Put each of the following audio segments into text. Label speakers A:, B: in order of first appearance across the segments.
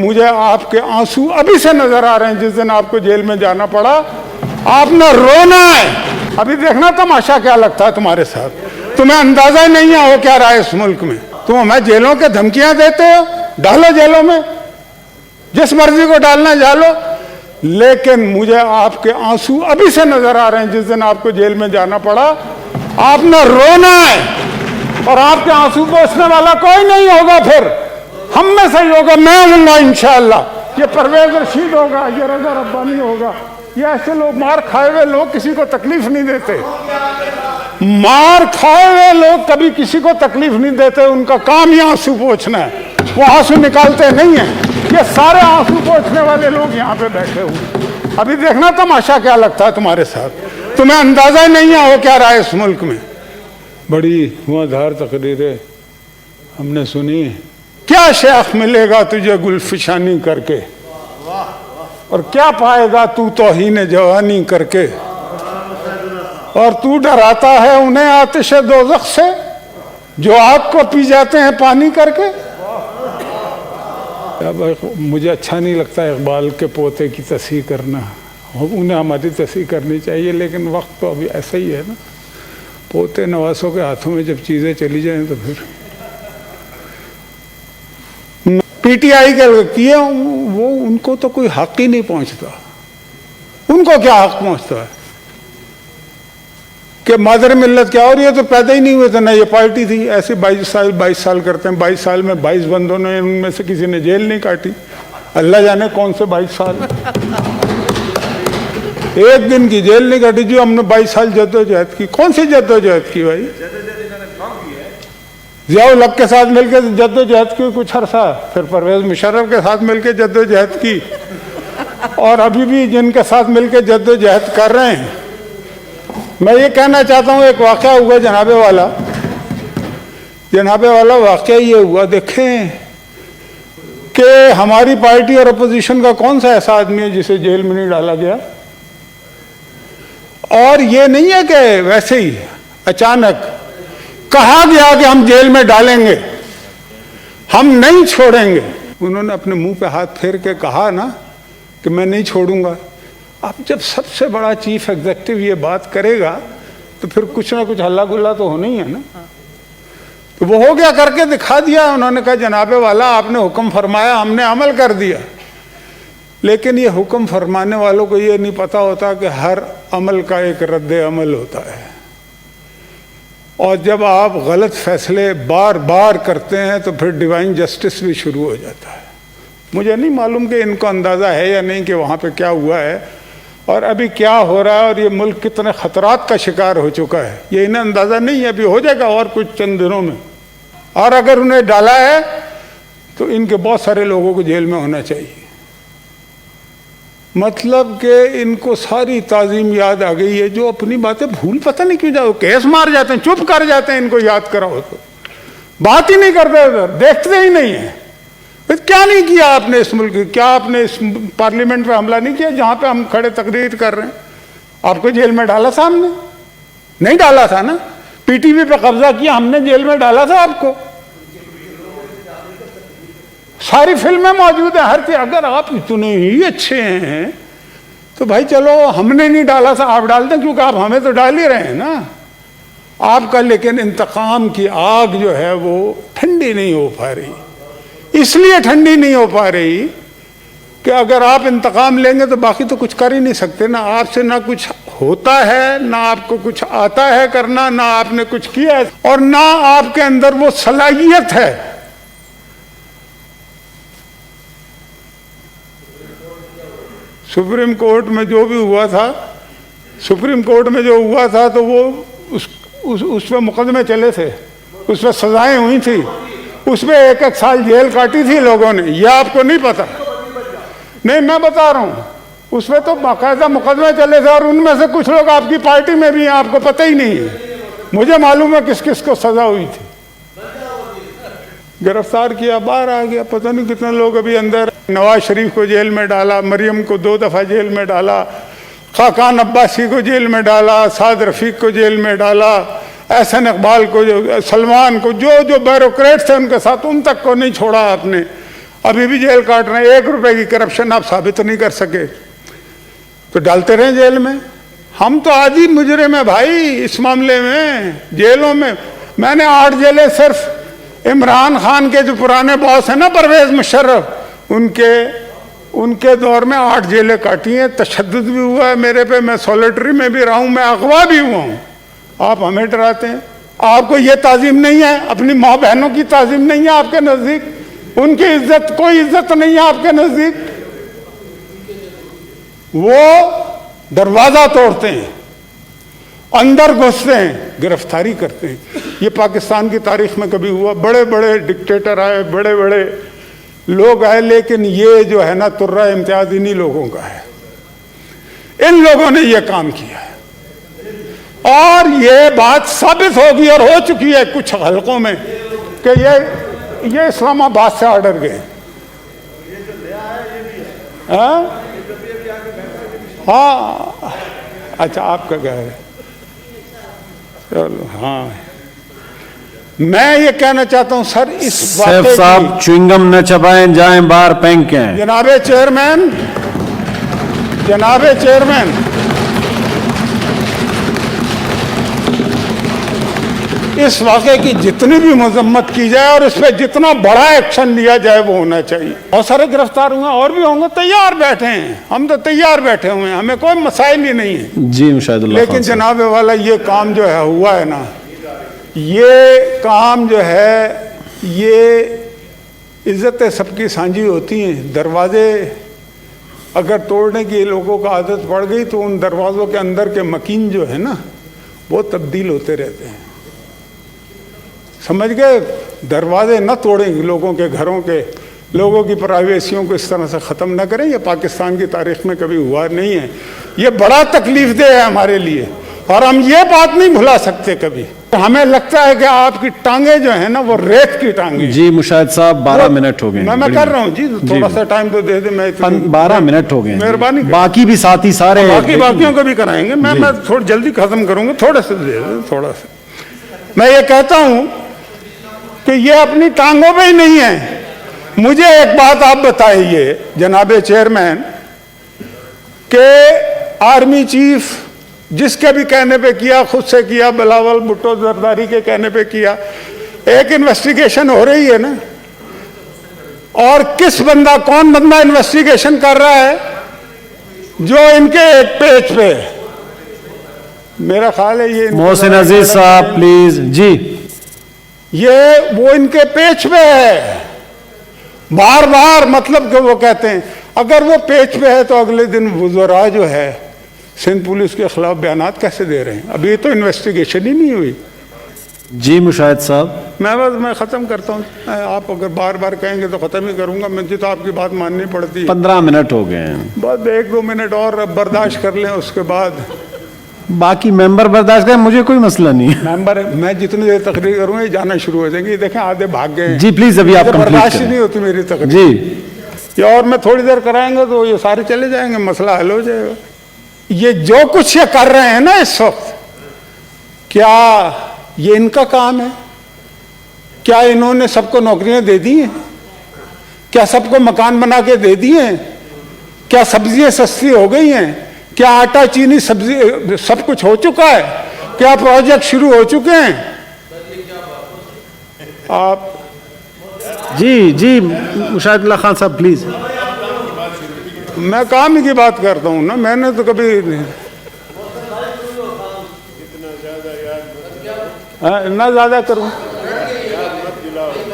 A: मुझे आपके आंसू अभी से नजर आ रहे हैं। जिस दिन आपको जेल में जाना पड़ा, आपने रोना है। अभी देखना तमाशा क्या लगता है तुम्हारे साथ। तुम्हें अंदाजा ही नहीं है हो क्या रहा है इस मुल्क में। तुम हमें जेलों के धमकियां देते हो, डालो जेलों में, जिस मर्जी को डालना डालो, लेकिन मुझे आपके आंसू अभी से नजर आ रहे हैं। जिस दिन आपको जेल में जाना पड़ा, आपने रोना है और आपके आंसू पोंछने वाला कोई नहीं होगा। फिर हम में से ही होगा, मैं हूंगा इंशाअल्लाह। ये परवेज रशीद होगा, ये रजा रब्बानी होगा, ये ऐसे लोग, मार खाए हुए लोग किसी को तकलीफ नहीं देते। मार खाए हुए लोग कभी किसी को तकलीफ नहीं देते, उनका काम ही आंसू पोंछना है। वो आंसू निकालते नहीं है। ये सारे आंसू पोंछने वाले लोग यहाँ पे बैठे हुए। अभी देखना तमाशा क्या लगता है तुम्हारे साथ। तुम्हें अंदाजा ही नहीं है हो क्या रहा है इस मुल्क में। बड़ी हुआधार तकरीरें हमने सुनी। क्या शेख मिलेगा तुझे गुलफिशानी करके, और क्या पाएगा तू तौहीन जवानी करके। और तू डराता है उन्हें आतिश दोज़ख से, जो आग को पी जाते हैं पानी करके। अब मुझे अच्छा नहीं लगता इकबाल के पोते की तस्हीह करना, उन्हें हमारी तस्हीह करनी चाहिए, लेकिन वक्त तो अभी ऐसा ही है ना। पोते नवासों के हाथों में जब चीज़ें चली जाएं तो फिर पीटीआई के किए वो, उनको तो कोई हक ही नहीं पहुंचता। उनको क्या हक पहुंचता है कि मादर मिल्लत क्या, और ये तो पैदा ही नहीं हुए थे ना, ये पार्टी थी। ऐसे 22 साल करते हैं। 22 साल में 22 बंदों ने, उनमें से किसी ने जेल नहीं काटी। अल्लाह जाने कौन से 22 साल, एक दिन की जेल नहीं काटी। जो हमने 22 साल जद्दोजहद की, कौन सी जद्दोजहद की भाई? ज़ियाउल हक के साथ मिलकर जद्दोजहद की कुछ अरसा, फिर परवेज मुशर्रफ के साथ मिलकर जद्दोजहद की, और अभी भी जिनके साथ मिलकर जद्दोजहद कर रहे हैं। मैं ये कहना चाहता हूँ, एक वाक़या हुआ जनाबे वाला वाक़या ये हुआ। देखें कि हमारी पार्टी और अपोजिशन का कौन सा ऐसा आदमी है जिसे जेल में नहीं डाला गया। और ये नहीं है कि वैसे ही अचानक कहा गया कि हम जेल में डालेंगे, हम नहीं छोड़ेंगे। उन्होंने अपने मुंह पे हाथ फेर के कहा ना कि मैं नहीं छोड़ूंगा। अब जब सबसे बड़ा चीफ एग्जीक्यूटिव ये बात करेगा तो फिर कुछ ना कुछ हल्ला गुल्ला तो होना ही है ना। तो वो हो गया, करके दिखा दिया। उन्होंने कहा जनाबे वाला आपने हुक्म फरमाया, हमने अमल कर दिया। लेकिन ये हुक्म फरमाने वालों को ये नहीं पता होता कि हर अमल का एक रद्द अमल होता है, और जब आप गलत फैसले बार बार करते हैं तो फिर डिवाइन जस्टिस भी शुरू हो जाता है। मुझे नहीं मालूम कि इनको अंदाज़ा है या नहीं कि वहाँ पे क्या हुआ है और अभी क्या हो रहा है, और ये मुल्क कितने ख़तरात का शिकार हो चुका है, ये इन्हें अंदाज़ा नहीं है। अभी हो जाएगा और कुछ चंद दिनों में। और अगर उन्हें डाला है तो इनके बहुत सारे लोगों को जेल में होना चाहिए। मतलब कि इनको सारी ताज़ीम याद आ गई है, जो अपनी बातें भूल पता नहीं क्यों जाओ, केस मार जाते हैं, चुप कर जाते हैं। इनको याद कराओ तो बात ही नहीं करते, उधर देखते ही नहीं है। फिर क्या नहीं किया आपने इस मुल्क, क्या आपने इस पार्लियामेंट पे हमला नहीं किया जहां पे हम खड़े तकरीर कर रहे हैं? आपको जेल में डाला था हमने? नहीं डाला था ना। पीटीवी पे कब्जा किया हमने, जेल में डाला था आपको। सारी फिल्में मौजूद है, हर चीज। अगर आप इतने ही अच्छे हैं तो भाई चलो, हमने नहीं डाला था, आप डाल दें, क्योंकि आप हमें तो डाल ही रहे हैं ना आपका। लेकिन इंतकाम की आग जो है वो ठंडी नहीं हो पा रही। इसलिए ठंडी नहीं हो पा रही कि अगर आप इंतकाम लेंगे तो बाकी तो कुछ कर ही नहीं सकते ना। आपसे ना कुछ होता है, ना आपको कुछ आता है करना, ना आपने कुछ किया है, और ना आपके अंदर वो सलाहियत है। सुप्रीम कोर्ट में जो भी हुआ था, सुप्रीम कोर्ट में जो हुआ था तो वो उस पर मुकदमे चले थे, उस पर सजाएं हुई थी, उस पर 1-1 साल जेल काटी थी लोगों ने। यह आपको नहीं पता? नहीं, मैं बता रहा हूँ, उस पर तो बाकायदा मुकदमे चले थे, और उनमें से कुछ लोग आपकी पार्टी में भी हैं, आपको पता ही नहीं है। मुझे मालूम है किस किस को सजा हुई थी। गिरफ्तार किया, बाहर आ गया, पता नहीं कितने लोग अभी अंदर। नवाज शरीफ को जेल में डाला, मरियम को 2 दफ़ा जेल में डाला, खाकान अब्बासी को जेल में डाला, साद रफ़ीक को जेल में डाला, एहसन इकबाल को, सलमान को, जो जो ब्यूरोक्रेट थे उनके साथ, उन तक को नहीं छोड़ा आपने। अभी भी जेल काट रहे हैं। 1 रुपए की करप्शन आप साबित नहीं कर सके तो डालते रहे जेल में। हम तो आज ही मुजरिम है भाई इस मामले में, जेलों में। मैंने 8 जेलें सिर्फ इमरान खान के जो पुराने बॉस हैं ना परवेज मुशर्रफ, उनके दौर में 8 जेलें काटी हैं। तशद्दुद भी हुआ है मेरे पे, मैं सॉलिटरी में भी रहा हूं, मैं अगवा भी हुआ हूं। आप हमें डराते हैं। आपको ये ताजीम नहीं है, अपनी माँ बहनों की ताजीम नहीं है आपके नजदीक, उनकी इज्जत, कोई इज्जत नहीं है आपके नजदीक। वो दरवाजा तोड़ते हैं, अंदर घुसते हैं, गिरफ्तारी करते हैं। ये पाकिस्तान की तारीख में कभी हुआ? बड़े बड़े डिक्टेटर आए, बड़े बड़े लोग आए, लेकिन ये जो है ना तुर्रा इम्तियाज इन्हीं लोगों का है। इन लोगों ने ये काम किया है और ये बात साबित होगी और हो चुकी है कुछ हलकों में कि ये इस्लामाबाद से ऑर्डर गए। हाँ अच्छा आपका क्या है? चलो हाँ, मैं ये कहना चाहता हूं सर, इस
B: सैफ साहब च्युइंगम न चबाएं, जाएं बाहर फेंकें।
A: जनाबे चेयरमैन, जनाबे चेयरमैन, इस वाक़े की जितनी भी मजम्मत की जाए और इस पर जितना बड़ा एक्शन लिया जाए वो होना चाहिए। बहुत सारे गिरफ्तार हुए और भी होंगे, तैयार बैठे हैं, हम तो तैयार बैठे हुए हैं, हमें कोई मसाइल ही नहीं है
B: जी मुशाहिदुल्लाह।
A: लेकिन जनाब वाला ये काम जो है हुआ है ना, ये काम जो है, ये इज्जतें सबकी साझी होती हैं। दरवाजे अगर तोड़ने की लोगों को आदत पड़ गई तो उन दरवाज़ों के अंदर के मकीन जो है ना वो तब्दील होते रहते हैं, समझ गए? दरवाजे न तोड़ें, लोगों के घरों के, लोगों की प्राइवेसियों को इस तरह से ख़त्म न करें। ये पाकिस्तान की तारीख में कभी हुआ नहीं है। ये बड़ा तकलीफ दे है हमारे लिए और हम ये बात नहीं भुला सकते कभी। हमें लगता है कि आपकी टांगे जो है ना वो रेत की टांगे।
B: जी मुशाहिद साहब 12 मिनट हो गए।
A: मैं कर रहा हूँ जी, थोड़ा सा टाइम तो दे दे। मैं
B: 12 मिनट हो गए,
A: मेहरबानी।
B: बाकी भी साथी सारे
A: बाकियों को भी कराएंगे। मैं थोड़ी जल्दी खत्म करूंगा, थोड़ा सा दे दे, थोड़ा सा। मैं ये कहता हूं कि ये अपनी टांगों पे ही नहीं है। मुझे एक बात आप बताइए जनाबे चेयरमैन, के आर्मी चीफ जिसके भी कहने पे किया, खुद से किया, बिलावल भुट्टो जरदारी के कहने पे किया, एक इन्वेस्टिगेशन हो रही है ना, और किस बंदा, कौन बंदा इन्वेस्टिगेशन कर रहा है? जो इनके एक पेज पे, मेरा ख्याल है ये
B: मोहसिन अजीज साहब प्लीज जी,
A: ये वो इनके पेज पे है बार बार। मतलब कि वो कहते हैं अगर वो पेज पे है तो अगले दिन वुज़रा जो है सिंध पुलिस के खिलाफ बयानात कैसे दे रहे हैं? अभी तो इन्वेस्टिगेशन ही नहीं हुई।
B: जी मुशाहिद साहब
A: मैं ख़त्म करता हूँ। आप अगर बार बार कहेंगे तो ख़त्म ही करूँगा। मुझे तो आपकी बात माननी पड़ती है।
B: 15 मिनट हो गए हैं,
A: बस 1-2 मिनट और बर्दाश्त कर लें, उसके बाद
B: बाकी मेंबर बर्दाश्त करें, मुझे कोई मसला नहीं है।
A: मेंबर, मैं जितनी देर तकरीर करूँगा ये जाना शुरू हो जाएंगे। देखें आधे भाग गए
B: जी, प्लीज अभी आप
A: बर्दाश्त नहीं होती मेरी तकरीर
B: जी।
A: ये और मैं थोड़ी देर कराएंगे तो ये सारे चले जाएंगे, मसला हल हो जाएगा। ये जो कुछ ये कर रहे हैं ना इस वक्त, क्या ये इनका काम है? क्या इन्होंने सबको नौकरियां दे दी हैं? क्या सबको मकान बना के दे दिए हैं? क्या सब्जियां सस्ती हो गई हैं? क्या आटा चीनी सब्जी सब कुछ हो चुका है? क्या प्रोजेक्ट शुरू हो चुके हैं? आप
B: जी जी मुशाहिदुल्लाह खान साहब प्लीज।
A: मैं काम ही की बात करता हूँ ना, मैंने तो कभी ना ज्यादा करूँ।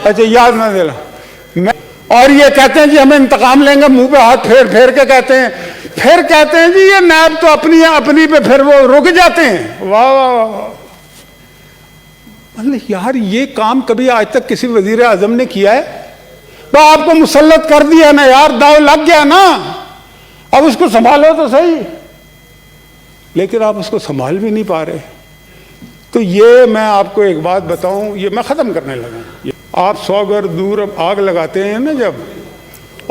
A: अच्छा याद ना दिला मैं। और ये कहते हैं जी हमें इंतकाम लेंगे, मुंह पे हाथ फेर फेर के कहते हैं, फिर कहते हैं जी ये नायब तो अपनी पे फिर वो रुक जाते हैं। वाह वाह वाह, मतलब यार ये काम कभी आज तक किसी वजीर आजम ने किया है? तो आपको मुसल्लत कर दिया ना यार, दाव लग गया ना, अब उसको संभालो तो सही, लेकिन आप उसको संभाल भी नहीं पा रहे। तो ये मैं आपको एक बात बताऊं, ये मैं ख़त्म करने लगा। आप 100 गज दूर आग लगाते हैं ना जब,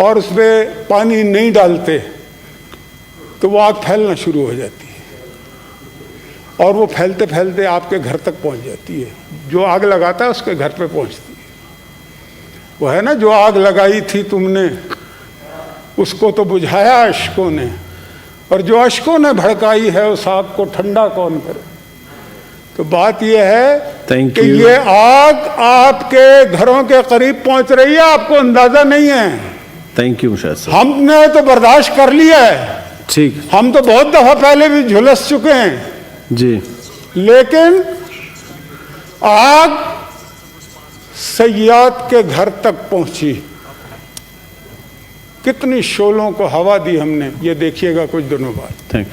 A: और उस पर पानी नहीं डालते तो वो आग फैलना शुरू हो जाती है और वो फैलते फैलते आपके घर तक पहुंच जाती है। जो आग लगाता है उसके घर पे पहुंचती है। वो है ना जो आग लगाई थी तुमने, उसको तो बुझाया अश्कों ने, और जो अश्कों ने भड़काई है उस आग को ठंडा कौन करे। तो बात यह है
B: Thank
A: कि
B: you.
A: ये आग आपके घरों के करीब पहुंच रही है, आपको अंदाजा नहीं है।
B: थैंक यू मुशाहिद साहब।
A: हमने तो बर्दाश्त कर लिया है,
B: ठीक,
A: हम तो बहुत दफा पहले भी झुलस चुके हैं,
B: जी
A: लेकिन आग सय्याद के घर तक पहुंची। कितनी शोलों को हवा दी हमने, ये देखिएगा कुछ दिनों बाद।
B: थैंक